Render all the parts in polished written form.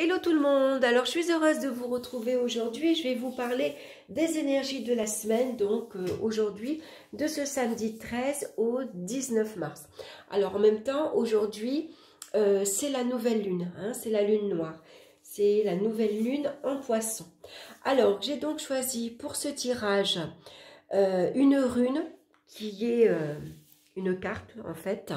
Hello tout le monde, alors je suis heureuse de vous retrouver aujourd'hui. Je vais vous parler des énergies de la semaine, donc aujourd'hui de ce samedi 13 au 19 mars. Alors en même temps, aujourd'hui c'est la nouvelle lune, hein, c'est la lune noire. C'est la nouvelle lune en poisson. Alors j'ai donc choisi pour ce tirage une rune qui est... une carte en fait,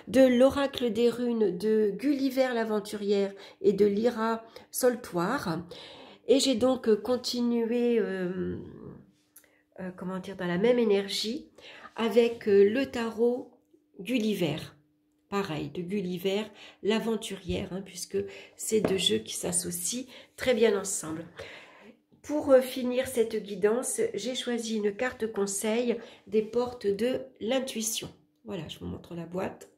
de l'oracle des runes de Gulliver l'aventurière et de Lyra Soltoire. Et j'ai donc continué comment dire, dans la même énergie avec le tarot Gulliver. Pareil, de Gulliver l'aventurière, hein, puisque c'est deux jeux qui s'associent très bien ensemble. Pour finir cette guidance, j'ai choisi une carte conseil des portes de l'intuition. Voilà, je vous montre la boîte.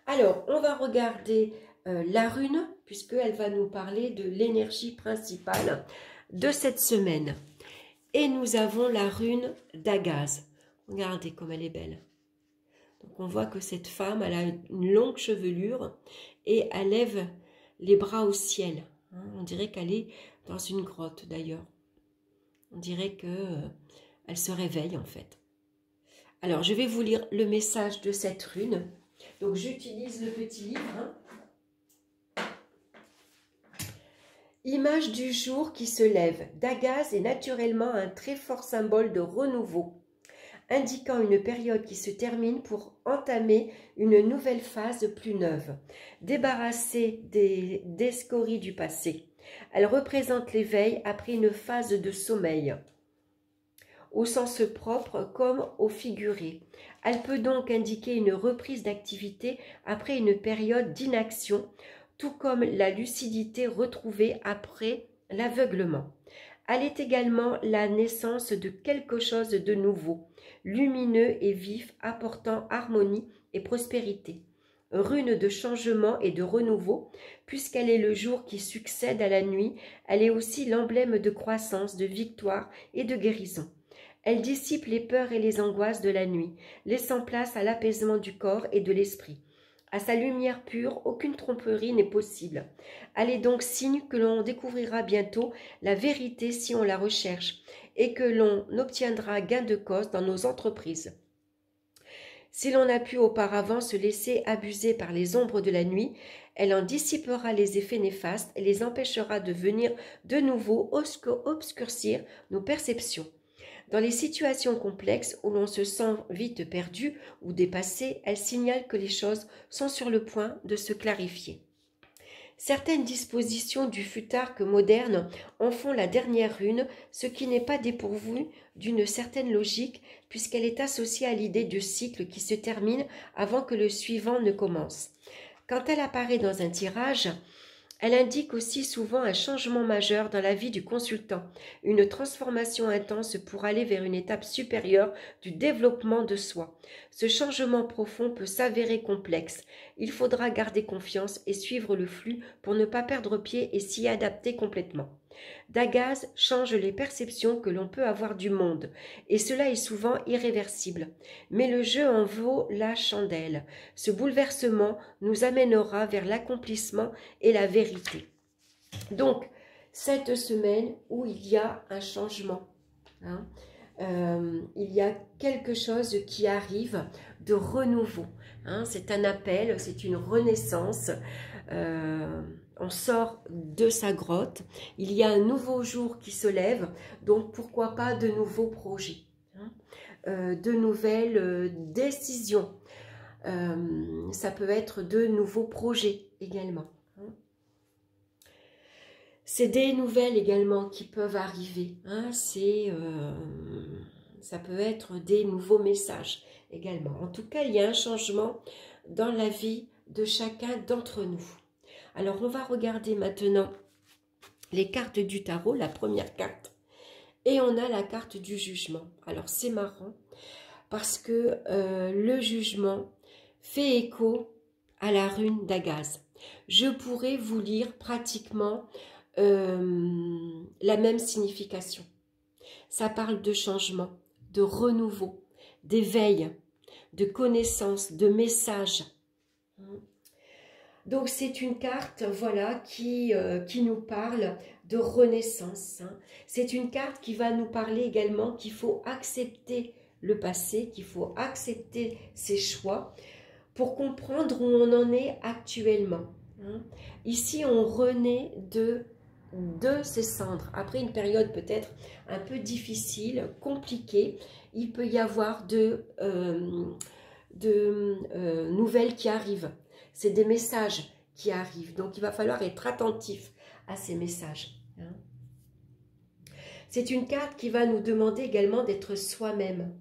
Alors, on va regarder la rune, puisqu'elle va nous parler de l'énergie principale de cette semaine. Et nous avons la rune d'Agaz. Regardez comme elle est belle. Donc, on voit que cette femme, elle a une longue chevelure et elle lève les bras au ciel. Hein, on dirait qu'elle est dans une grotte, d'ailleurs. On dirait qu'elle se réveille, en fait. Alors, je vais vous lire le message de cette rune. Donc, j'utilise le petit livre. Hein. Image du jour qui se lève. Dagaz est naturellement un très fort symbole de renouveau, indiquant une période qui se termine pour entamer une nouvelle phase plus neuve, débarrassée des scories du passé. Elle représente l'éveil après une phase de sommeil, au sens propre comme au figuré. Elle peut donc indiquer une reprise d'activité après une période d'inaction, tout comme la lucidité retrouvée après l'aveuglement. Elle est également la naissance de quelque chose de nouveau, lumineux et vif, apportant harmonie et prospérité. Rune de changement et de renouveau, puisqu'elle est le jour qui succède à la nuit, elle est aussi l'emblème de croissance, de victoire et de guérison. Elle dissipe les peurs et les angoisses de la nuit, laissant place à l'apaisement du corps et de l'esprit. À sa lumière pure, aucune tromperie n'est possible. Elle est donc signe que l'on découvrira bientôt la vérité si on la recherche et que l'on obtiendra gain de cause dans nos entreprises. Si l'on a pu auparavant se laisser abuser par les ombres de la nuit, elle en dissipera les effets néfastes et les empêchera de venir de nouveau obscurcir nos perceptions. Dans les situations complexes où l'on se sent vite perdu ou dépassé, elle signale que les choses sont sur le point de se clarifier. Certaines dispositions du futarque moderne en font la dernière rune, ce qui n'est pas dépourvu d'une certaine logique puisqu'elle est associée à l'idée de cycle qui se termine avant que le suivant ne commence. Quand elle apparaît dans un tirage, elle indique aussi souvent un changement majeur dans la vie du consultant, une transformation intense pour aller vers une étape supérieure du développement de soi. Ce changement profond peut s'avérer complexe. Il faudra garder confiance et suivre le flux pour ne pas perdre pied et s'y adapter complètement. Dagaz change les perceptions que l'on peut avoir du monde, et cela est souvent irréversible. Mais le jeu en vaut la chandelle. Ce bouleversement nous amènera vers l'accomplissement et la vérité. Donc, cette semaine où il y a un changement, hein, il y a quelque chose qui arrive de renouveau. Hein, c'est un appel, c'est une renaissance. On sort de sa grotte, il y a un nouveau jour qui se lève, donc pourquoi pas de nouveaux projets, hein, de nouvelles décisions. Ça peut être de nouveaux projets également. Hein. C'est des nouvelles également qui peuvent arriver. Hein, ça peut être des nouveaux messages également. En tout cas, il y a un changement dans la vie de chacun d'entre nous. Alors, on va regarder maintenant les cartes du tarot, la première carte. Et on a la carte du jugement. Alors, c'est marrant parce que le jugement fait écho à la rune d'Agaz. Je pourrais vous lire pratiquement la même signification. Ça parle de changement, de renouveau, d'éveil, de connaissance, de message. Donc c'est une carte, voilà, qui nous parle de renaissance. Hein. C'est une carte qui va nous parler également qu'il faut accepter le passé, qu'il faut accepter ses choix pour comprendre où on en est actuellement. Hein. Ici, on renaît de ses cendres. Après une période peut-être un peu difficile, compliquée, il peut y avoir de nouvelles qui arrivent. C'est des messages qui arrivent. Donc, il va falloir être attentif à ces messages. Hein. C'est une carte qui va nous demander également d'être soi-même.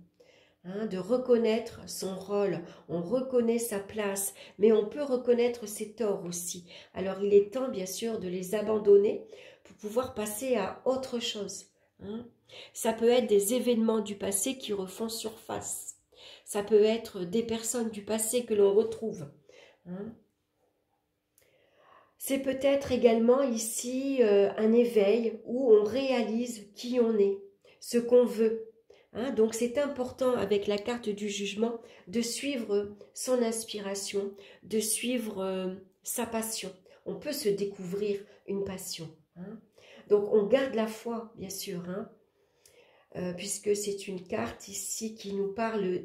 Hein, de reconnaître son rôle. On reconnaît sa place, mais on peut reconnaître ses torts aussi. Alors, il est temps, bien sûr, de les abandonner pour pouvoir passer à autre chose. Hein. Ça peut être des événements du passé qui refont surface. Ça peut être des personnes du passé que l'on retrouve. Hein. C'est peut-être également ici un éveil où on réalise qui on est, ce qu'on veut. Hein. Donc c'est important avec la carte du jugement de suivre son inspiration, de suivre sa passion. On peut se découvrir une passion. Hein. Donc on garde la foi, bien sûr, hein, puisque c'est une carte ici qui nous parle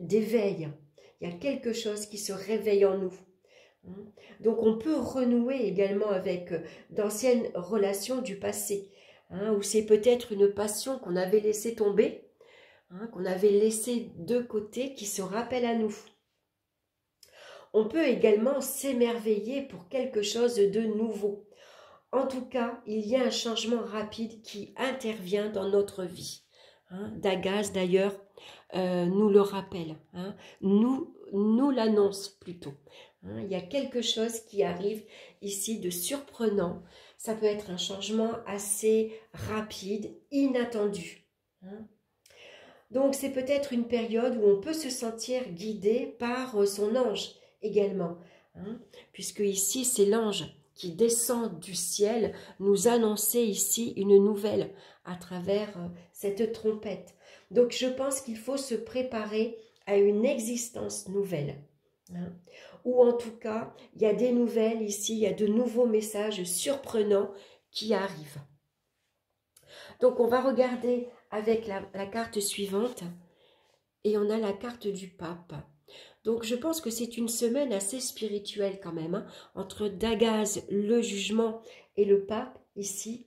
d'éveil. Il y a quelque chose qui se réveille en nous. Donc on peut renouer également avec d'anciennes relations du passé, hein, où c'est peut-être une passion qu'on avait laissée tomber, hein, qu'on avait laissée de côté, qui se rappelle à nous. On peut également s'émerveiller pour quelque chose de nouveau. En tout cas, il y a un changement rapide qui intervient dans notre vie. Hein. Dagaz d'ailleurs nous le rappelle, hein, nous l'annonce plutôt. Hein. Il y a quelque chose qui arrive ici de surprenant. Ça peut être un changement assez rapide, inattendu. Hein. Donc c'est peut-être une période où on peut se sentir guidé par son ange également. Hein, puisque ici c'est l'ange qui descend du ciel nous annoncer ici une nouvelle à travers cette trompette. Donc je pense qu'il faut se préparer à une existence nouvelle. Hein, ou en tout cas, il y a des nouvelles ici, il y a de nouveaux messages surprenants qui arrivent. Donc on va regarder avec la carte suivante et on a la carte du pape. Donc je pense que c'est une semaine assez spirituelle quand même, hein, entre Dagaz, le jugement et le pape ici.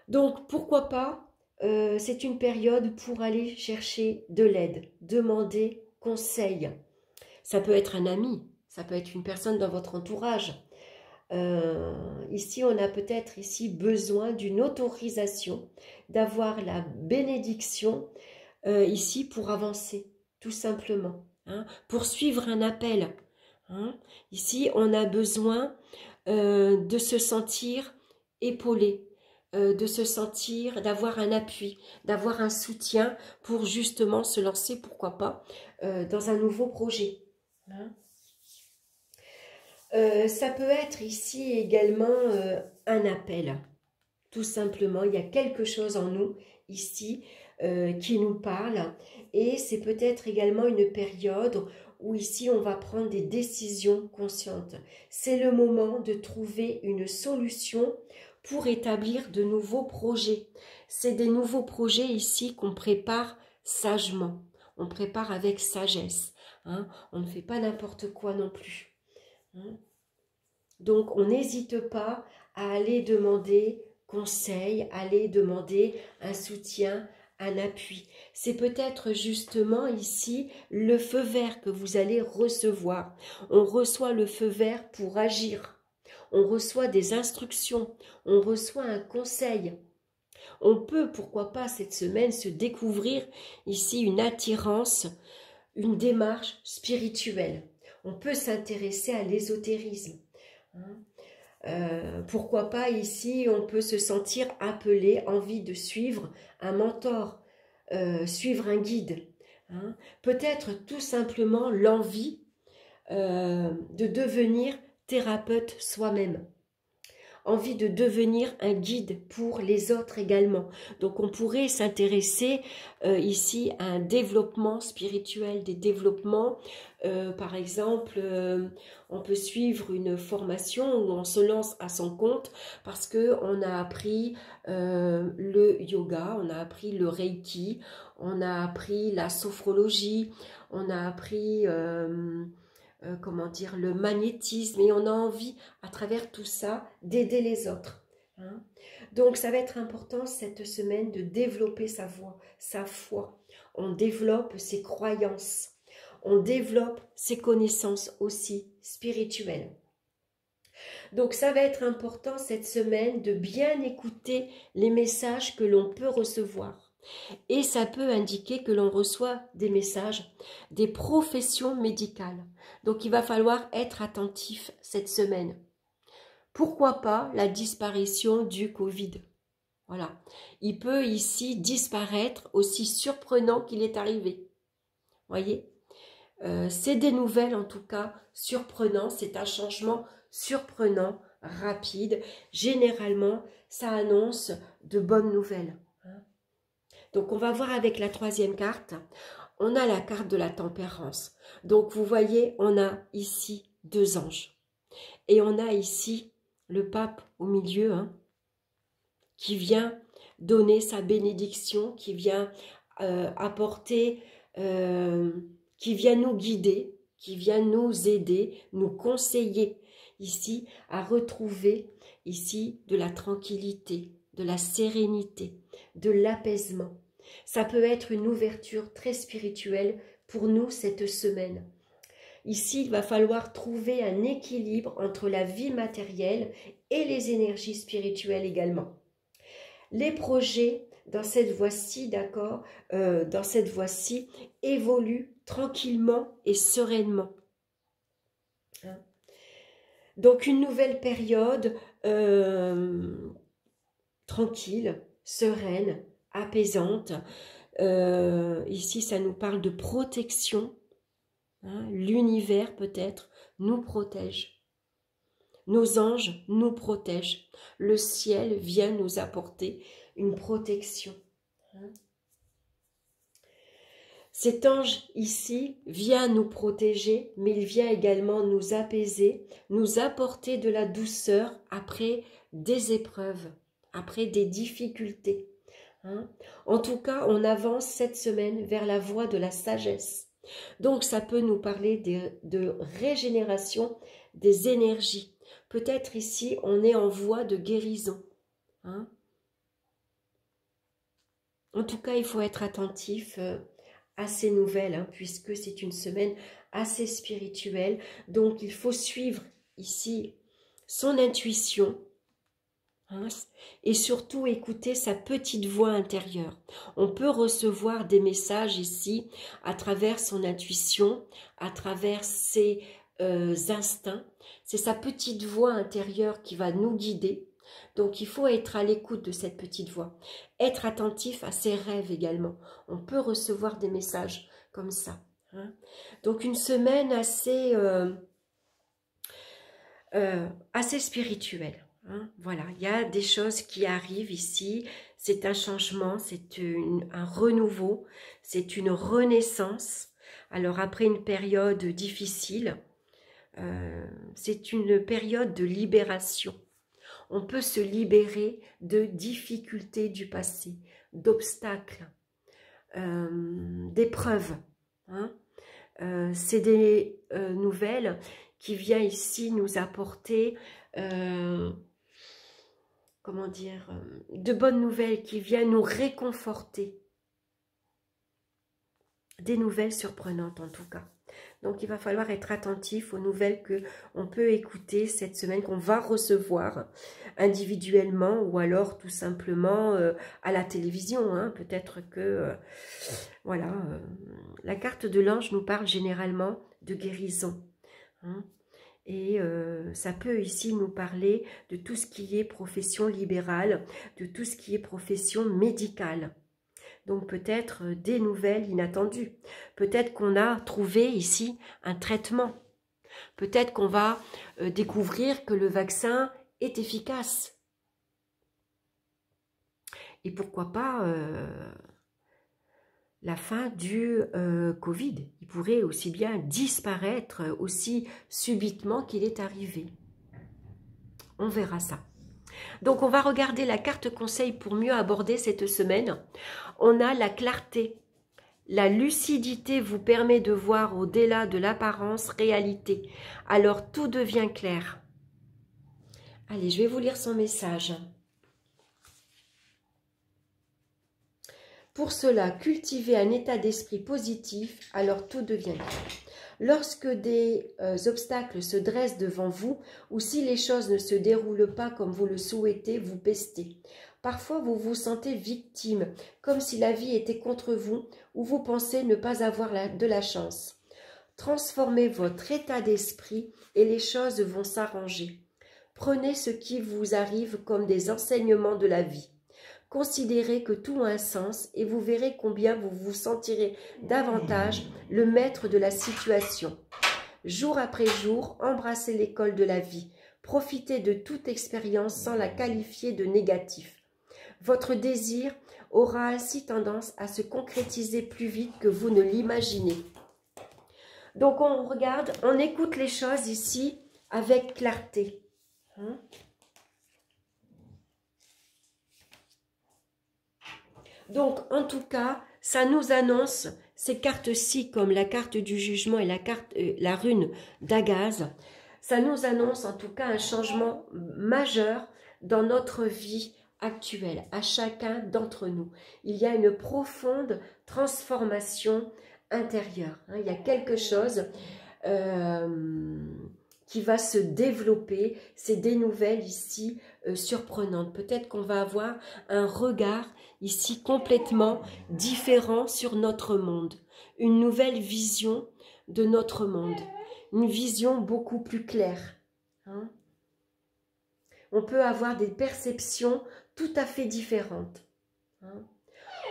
Donc pourquoi pas, c'est une période pour aller chercher de l'aide, demander conseil. Ça peut être un ami, ça peut être une personne dans votre entourage. Ici, on a peut-être ici besoin d'une autorisation, d'avoir la bénédiction ici pour avancer, tout simplement. Hein, pour suivre un appel. Hein. Ici, on a besoin de se sentir épaulé, de se sentir, d'avoir un appui, d'avoir un soutien pour justement se lancer, pourquoi pas, dans un nouveau projet. Hein. Ça peut être ici également un appel. Tout simplement, il y a quelque chose en nous ici qui nous parle et c'est peut-être également une période où ici on va prendre des décisions conscientes. C'est le moment de trouver une solution pour établir de nouveaux projets. C'est des nouveaux projets ici qu'on prépare sagement, on prépare avec sagesse. Hein. On ne fait pas n'importe quoi non plus. Hein. Donc on n'hésite pas à aller demander conseil, aller demander un soutien, un appui. C'est peut-être justement ici le feu vert que vous allez recevoir. On reçoit le feu vert pour agir. On reçoit des instructions. On reçoit un conseil. On peut, pourquoi pas, cette semaine se découvrir ici une attirance, une démarche spirituelle. On peut s'intéresser à l'ésotérisme. Pourquoi pas ici, on peut se sentir appelé, envie de suivre un mentor, suivre un guide. Hein. Peut-être tout simplement l'envie de devenir thérapeute soi-même. envie de devenir un guide pour les autres également. Donc on pourrait s'intéresser ici à un développement spirituel, des développements, par exemple, on peut suivre une formation où on se lance à son compte parce qu'on a appris le yoga, on a appris le reiki, on a appris la sophrologie, on a appris comment dire, le magnétisme, et on a envie à travers tout ça d'aider les autres. Hein. Donc ça va être important cette semaine de développer sa voix, sa foi. On développe ses croyances, on développe ses connaissances aussi spirituelles. Donc ça va être important cette semaine de bien écouter les messages que l'on peut recevoir. Et ça peut indiquer que l'on reçoit des messages des professions médicales. Donc il va falloir être attentif cette semaine. Pourquoi pas la disparition du Covid? Voilà. Il peut ici disparaître aussi surprenant qu'il est arrivé. Voyez, c'est des nouvelles en tout cas surprenantes. C'est un changement surprenant, rapide. Généralement, ça annonce de bonnes nouvelles. Donc, on va voir avec la troisième carte. On a la carte de la tempérance. Donc, vous voyez, on a ici 2 anges. Et on a ici le pape au milieu, hein, qui vient donner sa bénédiction, qui vient apporter, qui vient nous guider, qui vient nous aider, nous conseiller ici à retrouver ici de la tranquillité, de la sérénité, de l'apaisement. Ça peut être une ouverture très spirituelle pour nous cette semaine. Ici, il va falloir trouver un équilibre entre la vie matérielle et les énergies spirituelles également. Les projets dans cette voie-ci, d'accord, dans cette voie-ci, évoluent tranquillement et sereinement. Hein? Donc une nouvelle période tranquille, sereine, apaisante. Ici, ça nous parle de protection. Hein, l'univers peut-être nous protège. Nos anges nous protègent. Le ciel vient nous apporter une protection. Hein. Cet ange ici vient nous protéger, mais il vient également nous apaiser, nous apporter de la douceur après des épreuves, après des difficultés. Hein. En tout cas, on avance cette semaine vers la voie de la sagesse. Donc, ça peut nous parler de régénération des énergies. Peut-être ici, on est en voie de guérison. Hein. En tout cas, il faut être attentif à ces nouvelles, hein, puisque c'est une semaine assez spirituelle. Donc, il faut suivre ici son intuition, hein, et surtout écouter sa petite voix intérieure. On peut recevoir des messages ici à travers son intuition, à travers ses instincts. C'est sa petite voix intérieure qui va nous guider. Donc, il faut être à l'écoute de cette petite voix. Être attentif à ses rêves également. On peut recevoir des messages comme ça. Hein. Donc, une semaine assez spirituelle. Hein. Voilà, il y a des choses qui arrivent ici. C'est un changement, c'est un renouveau, c'est une renaissance. Alors, après une période difficile, c'est une période de libération. On peut se libérer de difficultés du passé, d'obstacles, d'épreuves. Hein. C'est des nouvelles qui viennent ici nous apporter, comment dire, de bonnes nouvelles qui viennent nous réconforter. Des nouvelles surprenantes en tout cas. Donc, il va falloir être attentif aux nouvelles qu'on peut écouter cette semaine, qu'on va recevoir individuellement ou alors tout simplement à la télévision. Hein. Peut-être que, voilà, la carte de l'ange nous parle généralement de guérison. Hein. Et ça peut ici nous parler de tout ce qui est profession libérale, de tout ce qui est profession médicale. Donc peut-être des nouvelles inattendues. Peut-être qu'on a trouvé ici un traitement. Peut-être qu'on va découvrir que le vaccin est efficace. Et pourquoi pas la fin du Covid. Il pourrait aussi bien disparaître aussi subitement qu'il est arrivé. On verra ça. Donc, on va regarder la carte conseil pour mieux aborder cette semaine. On a la clarté. La lucidité vous permet de voir au-delà de l'apparence réalité. Alors, tout devient clair. Allez, je vais vous lire son message. Pour cela, cultivez un état d'esprit positif, alors tout devient clair. Lorsque des obstacles se dressent devant vous, ou si les choses ne se déroulent pas comme vous le souhaitez, vous pestez. Parfois, vous vous sentez victime, comme si la vie était contre vous, ou vous pensez ne pas avoir de la chance. Transformez votre état d'esprit et les choses vont s'arranger. Prenez ce qui vous arrive comme des enseignements de la vie. Considérez que tout a un sens et vous verrez combien vous vous sentirez davantage le maître de la situation. Jour après jour, embrassez l'école de la vie. Profitez de toute expérience sans la qualifier de négatif. Votre désir aura ainsi tendance à se concrétiser plus vite que vous ne l'imaginez. Donc on regarde, on écoute les choses ici avec clarté. Donc, en tout cas, ça nous annonce ces cartes-ci, comme la carte du jugement et la rune d'Agaz, ça nous annonce en tout cas un changement majeur dans notre vie actuelle, à chacun d'entre nous. Il y a une profonde transformation intérieure. Il y a quelque chose qui va se développer. C'est des nouvelles ici surprenantes. Peut-être qu'on va avoir un regard ici complètement différent sur notre monde. Une nouvelle vision de notre monde. Une vision beaucoup plus claire. On peut avoir des perceptions tout à fait différentes.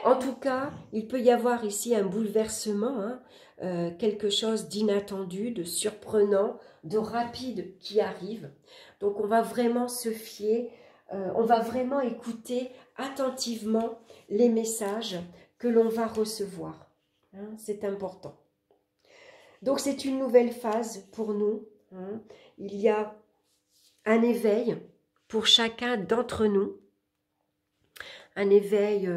En tout cas, il peut y avoir ici un bouleversement, quelque chose d'inattendu, de surprenant, de rapide qui arrive. Donc on va vraiment se fier, on va vraiment écouter attentivement les messages que l'on va recevoir. C'est important. Donc c'est une nouvelle phase pour nous. Il y a un éveil pour chacun d'entre nous. Un éveil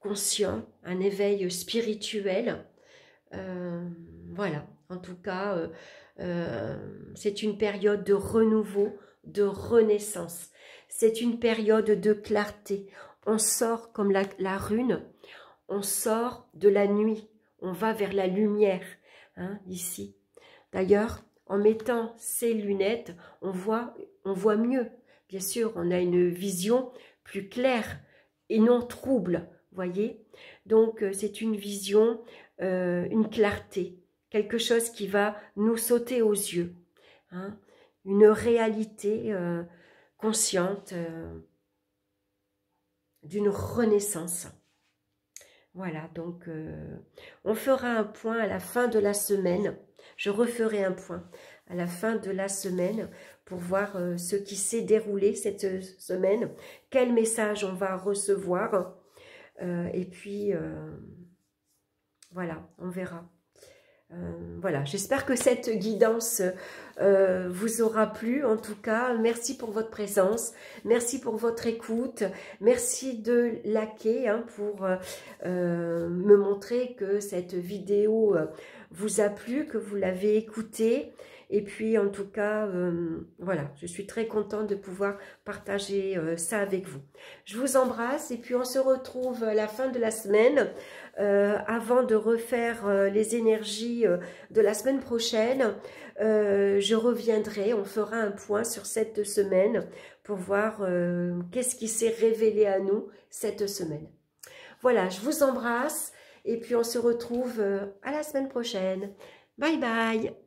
conscient, un éveil spirituel. Voilà, en tout cas, c'est une période de renouveau, de renaissance. C'est une période de clarté. On sort comme la rune, on sort de la nuit, on va vers la lumière, ici. D'ailleurs, en mettant ces lunettes, on voit mieux. Bien sûr, on a une vision plus claire et non trouble, voyez. Donc, c'est une vision, une clarté, quelque chose qui va nous sauter aux yeux. Une réalité consciente d'une renaissance. Voilà, donc on fera un point à la fin de la semaine. Je referai un point à la fin de la semaine pour voir ce qui s'est déroulé cette semaine, quel message on va recevoir. Et puis, voilà, on verra. Voilà, j'espère que cette guidance vous aura plu. En tout cas, merci pour votre présence, merci pour votre écoute, merci de liker pour me montrer que cette vidéo vous a plu, que vous l'avez écoutée. Et puis, en tout cas, voilà, je suis très contente de pouvoir partager ça avec vous. Je vous embrasse et puis on se retrouve à la fin de la semaine. Avant de refaire les énergies de la semaine prochaine, je reviendrai, on fera un point sur cette semaine pour voir qu'est-ce qui s'est révélé à nous cette semaine. Voilà, je vous embrasse et puis on se retrouve à la semaine prochaine. Bye bye!